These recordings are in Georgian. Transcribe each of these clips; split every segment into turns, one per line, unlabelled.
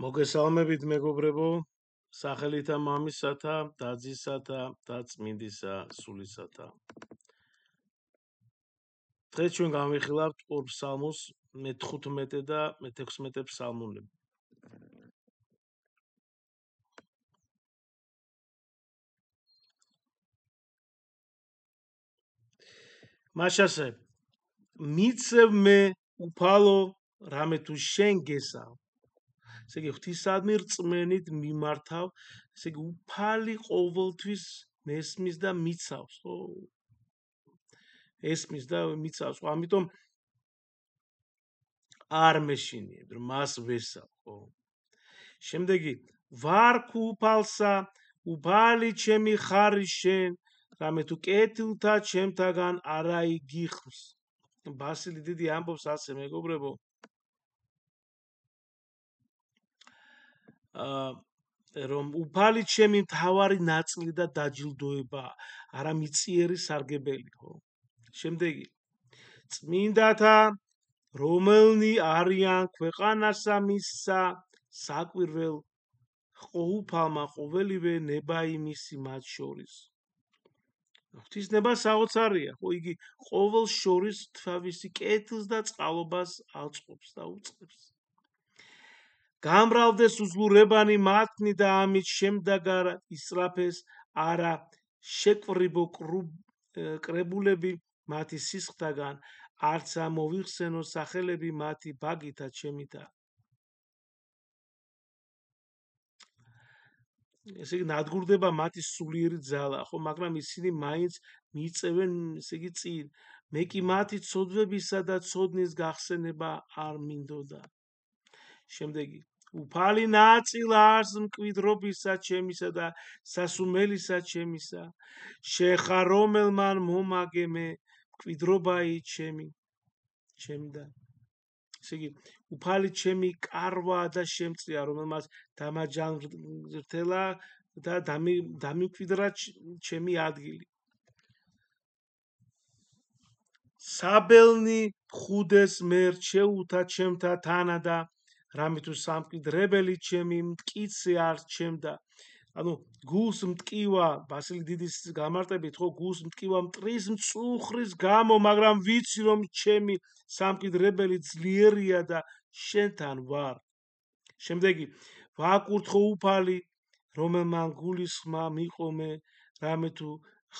მოგესალმებით მეგობრებო, სახელითა მამისათა, დაძისათა და წმინდისა სულისათა. დღეს ჩვენ განვიხილავთ ორ ფსალმოს, მე-15 და მე-16 ფსალმუნები. მაშასე, მიცევ მე უფალო, რამე თუ შენ გესავ. ესე იგი, ღვთისადმი რწმენით მიმართავ, ესე იგი, უფალი ყოველთვის მესმის და მიცავს, ხო? ესმის და მიცავს, ხო? ამიტომ არ მეშინიებ, რომ მას ვესავ, ხო? შემდეგი, ვარქ უფალსა, უფალი ჩემი ხარი შენ, რამე თუ კეთილთა ჩემთაგან არაი გიხმს. ბასილი დიდი ამბობს ასე, მეგობრებო. რომ უფალი ჩემი მთავარი ნაწილი და დაჯილდოება, არა მიწიერი სარგებელი, ხო? შემდეგი, წმინდათა, რომელნი არიან ქვეყანასა მისსა საკვირველ, ყოფალმა ყოველივე ნება იმისი მათ შორის. ღვთისნება საოცარია, ხო? იგი ყოველ შორის თავისი კეთილს და წყალობას აწყობს და უწყებს. გამრავლდეს უძლურებანი მათნი და ამით შემდგარ ისწრაფეს არა შეკვრიბო კრებულები მათი სისხლთაგან, არცა მოვიხსენო სახელები მათი ბაგითა ჩემითა. ესე იგი, ნადგურდება მათი სულიერი ძალა, ხო, მაგრამ ისინი მაინც მიწევენ, ესე იგი, წინ. მე კი მათი ცოდვებისა და ცოდნის გახსენება არ მინდოდა. შემდეგი, უფალი ნაწილ არს მკვიდრობისა ჩემისა და სასუმელისა ჩემისა, შეხარ რომელმან მომაგე მე მკვიდრობაი ჩემდა. ესე იგი, უფალი ჩემი კარვა და შემწია, რომელმაც დამაჯანმრთელა და დამიმკვიდრა ჩემი ადგილი. საბელნი ხუდეს მე რჩეულთა ჩემთა თანა და რამე თუ სამკვიდრებელი ჩემი მტკიცე არ ჩემდა. ანუ გულს მტკივა, ბასილი დიდის გამარტებით, ხო, გულს მტკივა მტრის მწუხრის გამო, მაგრამ ვიცი რომ ჩემი სამკვიდრებელი ძლიერია და შენთან ვარ. შემდეგი, ვაკურთხო უფალი, რომელმან გულის ხმა მიყო მე, რამე თუ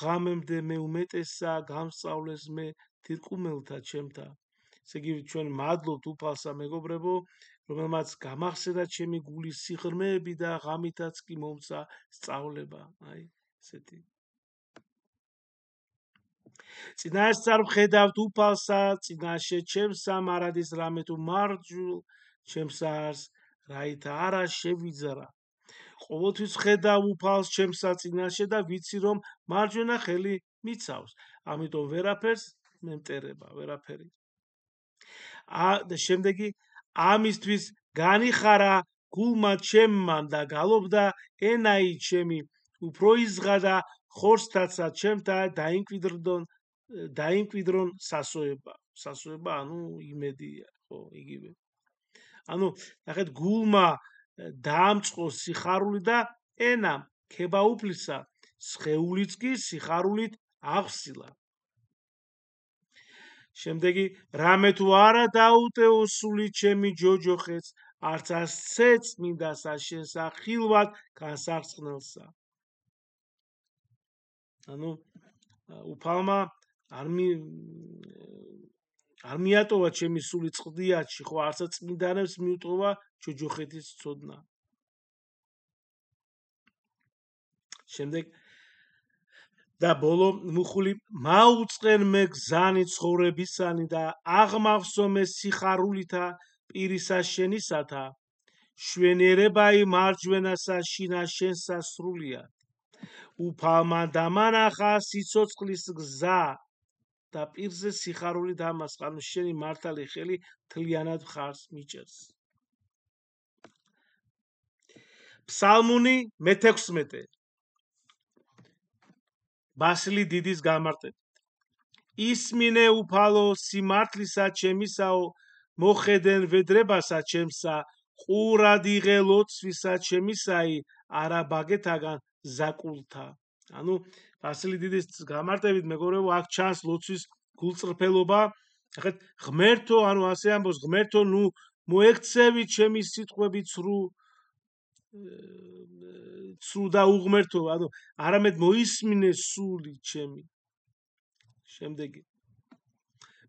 ღამემდე მე უმეტესა გამსწავლეს მე თირკუმელთა ჩემთა. ესე იგი, ჩვენ მადლობთ უფალსა, მეგობრებო, რომელმაც გამახსენდა ჩემი გულის სიღრმეები და ღამითაც კი მომცა სწავლება. აი, ესეთი. წინასწარ ვხედავთ უფალსა, წინაშე ჩემსა მარადის რამე თუ მარჯულ ჩემსას რაითა არა შევიძრა. ყოველთვის ხედავ უფალს ჩემსა წინაშე და ვიცი რომ მარჯვენა ხელი მიცავს. ამიტომ ვერაფერს მემტერება, ვერაფერი. და შემდეგი, ამისთვის განიხარა გულმა ჩემმან და გალობდა ენაი ჩემი, უფრო იზღადა ხორცთაცა ჩემთა დაიმკვიდრონ სასოება. სასოება, ანუ იმედია, ხო, იგივე. ანუ, ნახეთ, გულმა დაამწყო სიხარული და ენამ ქება უფლისა, სხეულიც კი სიხარულით აღსილა. შემდეგი, რამე თუ არა დაუტეო სული ჩემი ჯოჯოხეთს, არც ასცე წმინდასა შენსა ხილვად განსარცხნელსა. ანუ უფალმა არ მიატოვა ჩემი სული წყდიათში, ხო, არცა წმინდანებს მიუტოვა ჯოჯოხეთის ცოდნა. შემდეგ და ბოლო მუხული, მაუწყენ მე გზანი ცხოვრებისანი და აღმავსო მე სიხარულითა პირისა შენისათა, შვენიერებაი მარჯვენასა შინა შენსა სრულიად. უფალმა დამანახა სიცოცხლის გზა და პირზე სიხარული დამასყა, ანუ შენი მართალი ხელი მთლიანად მხარს მიჭერს. ფსალმუნი მე-16. ბასილი დიდის გამარტებით. ისმინე უფალო სიმართლისა ჩემისაო, მოხედენ ვედრებასა ჩემსა, ყურად იღე ლოცვისა ჩემისაი არა ბაგეთაგან ზაკულთა. ანუ ვასილი დიდის გამარტებით მეგობრებო აქ ჩანს ლოცვის გულწრფელობა. ახლა ღმერთო, ანუ ასე ამბობს, ღმერთო, ნუ მოექცევი ჩემი სიტყვები ცრუ და უღმერთო, ანუ არამედ მოისმინე სული ჩემი. შემდეგი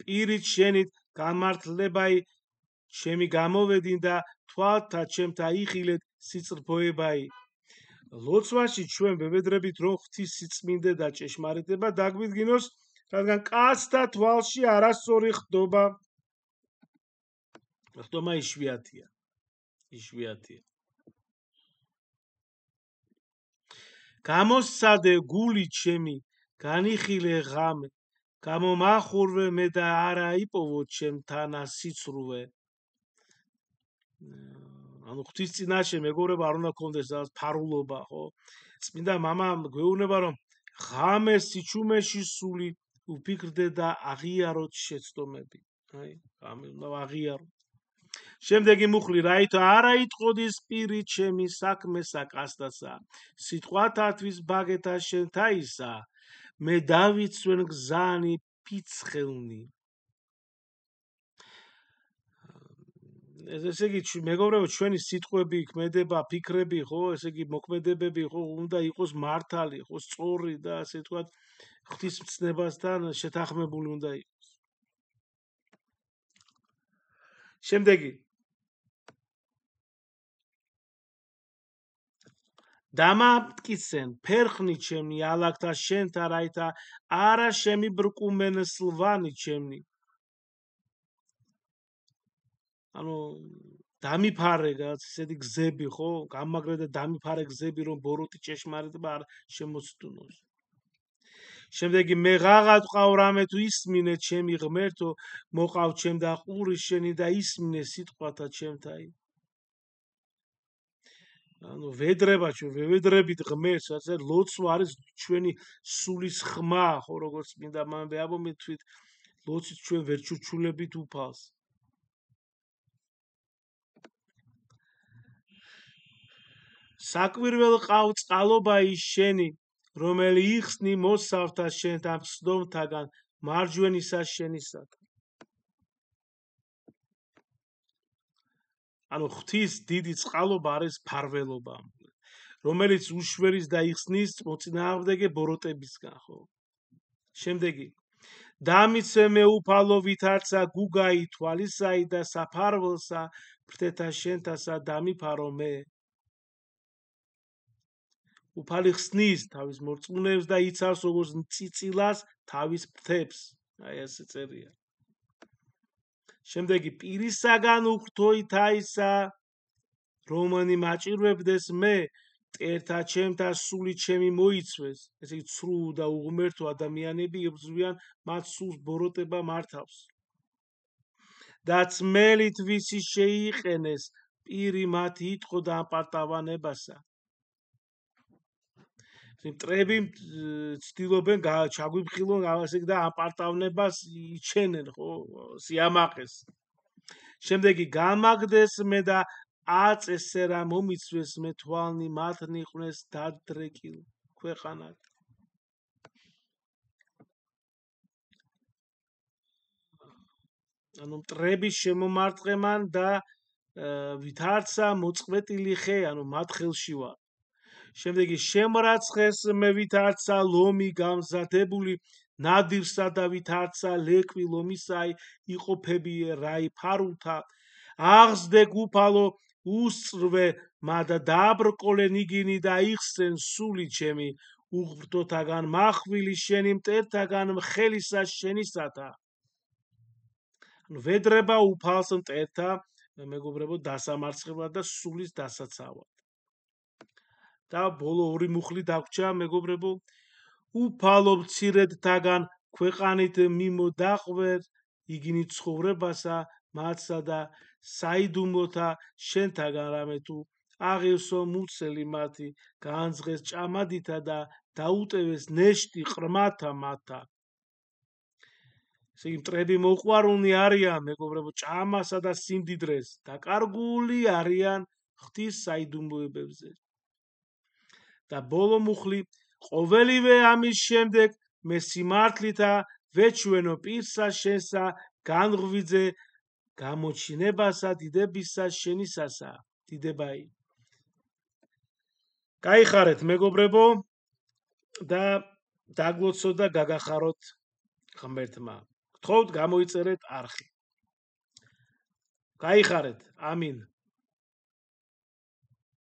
პირით შენით გამართლებაი ჩემი გამოვედინ და თვალთა ჩემთა იხილეთ სიწრფოებაი. ლოცვაში ჩვენ ვებედრებით რომ ღვთის სიწმინდე და ჭეშმარიტება დაგვიდგინოს, რადგან კაცთა თვალში არასწორი ხდობა იშვიათია. გამოსცადე გული ჩემი, განიხილე ღამე, გამომახურვე მე და არა იპოვო ჩემთანა სიცრუე. ანუ ღვთის წინაშე მეგობრებო არ უნდა გქონდეს რაღაც ფარულობა, ხო? წმინდა მამა გვეუბნება რომ ღამე სიჩუმეში სული უფიქრდე და აღიაროთ შეცდომები. აი, ღამე უნდა აღიარო. შემდეგი მუხლი რაითო არა იტყოდი სპირი ჩემი საქმესა კაცთასა, სიტყვათათვის ბაგეთა შენთაისა, მე დავიცვენ გზანი ფიცხელნი. ესე იგი მეგობრებო, ჩვენი სიტყვები, ქმედება, ფიქრები, ხო, ესე იგი მოქმედებები, ხო, უნდა იყოს მართალი, ხო, სწორი და ასე ვთქვათ, ღვთის მცნებასთან შეთანხმებული უნდა იყოს. შემდეგი დამამტკიცენ ფერხნი ჩემი ალაგთა შენთა რაითა არა შემიბრკუმენ სლვანი ჩემნი. ანუ დამიფარე რაღაც ესეთი გზები, ხო, გამაგრე და დამიფარე გზები, რომ ბოროტი ჭეშმარიტება არ შემოცდუნოს. შემდეგი მე ღაღად ვყავ რამე თუ ისმინე ჩემი ღმერთო, მოყავ ჩემ და ყური შენი და ისმინე სიტყვათა ჩემთაი. ანუ ვედრება ჩვენ ვევედრებით ღმერთს, ასე ლოცვა არის ჩვენი სულის ხმა, ხო, როგორც მინდა მამები ამომეთვით, ლოცვით ჩვენ ვერ ჩურჩულებით უფალს. საკვირველ ყავ წყალობა ის შენი, რომელი იხსნი მოსავთა შენთა მსდომთაგან მარჯვენისა შენისაგან. ანუ ღვთის დიდი წყალობა არის ფარველობა, რომელიც უშვერის და იხსნის მოწინააღმდეგე ბოროტებისგან, ხო? შემდეგი დამიცე მე უფალო ვითარცა გუგაი თვალისაი და საფარველსა ფრთეთა შენთასა დამიფარო მე. უფალი ხსნის თავის მორწმუნეებს და იცავს როგორც წიწილას თავის ფრთებს. აი ასე წერია. შემდეგი პირისაგან უხრთოითაისა, რომანი მაჭირვებდეს მე, მტერთა ჩემთა სული ჩემი მოიცვეს. ესე იგი ცრუ და უღმერთო ადამიანები ებრძვიან, მათ სულს ბოროტება მართავს. და წმელით ვისი შეიყენეს, პირი მათი იტყო და ამპარტავანებასა. მტრები ცდილობენ ჩაგვიფხილონ ასე და ამპარტავნებას იჩენენ, ხო, სიამაყეს. შემდეგი გამაგდეს მე და აწესერა მომიცვეს მე თვალნი მათნი ყვნეს დადრეკილ ქვეყანად. ანუ მტრების შემომარტყემან და ვითარცა მოწყვეტილი ხე, ანუ მათ ხელში ვარ. შემდეგი შემრაცხეს მე ვითარცა ლომი გამზადებული ნადირსა და ვითარცა ლეკვი ლომისაი იყოფებიე რაი ფარულთა აღზდე გუფალო უსწრვე მადა დააბრკოლე ნიგინი და იხსენ სული ჩემი უღვრთოთაგან მახვილი შენი მტერთაგან მხელისა შენისათა. ანუ ვედრება უფალს მტერთა მეგობრებო დასამარცხებლად და სულის დასაცავად. და ბოლო ორი მუხლი დაგვრჩა მეგობრებო, უფალო მცირედთაგან ქვეყანით მიმოდაყვერ იგინი ცხოვრებასა მათსა და საიდუმლოთა შენთაგან რამე თუ აღივსო მუცელი მათი განძღეს ჭამადითა და დაუტევეს ნეშტი ყრმათა მათა. ესე იგი მტრები მოყვარუნი არიან, მეგობრებო, ჭამასა და სიმდიდრეს, დაკარგული არიან ღვთის საიდუმლოებებზე. და ბოლო მუხლი, ყოველივე ამის შემდეგ მე სიმართლითა ვეჩვენო პირსა შენსა განღვიძე გამოჩინებასა დიდებისა შენისასა. დიდებაი. გაიხარეთ მეგობრებო და დაგლოცოთ და გაგახაროთ ღმერთმა. გთხოვთ გამოიწერეთ არხი. გაიხარეთ. ამინ.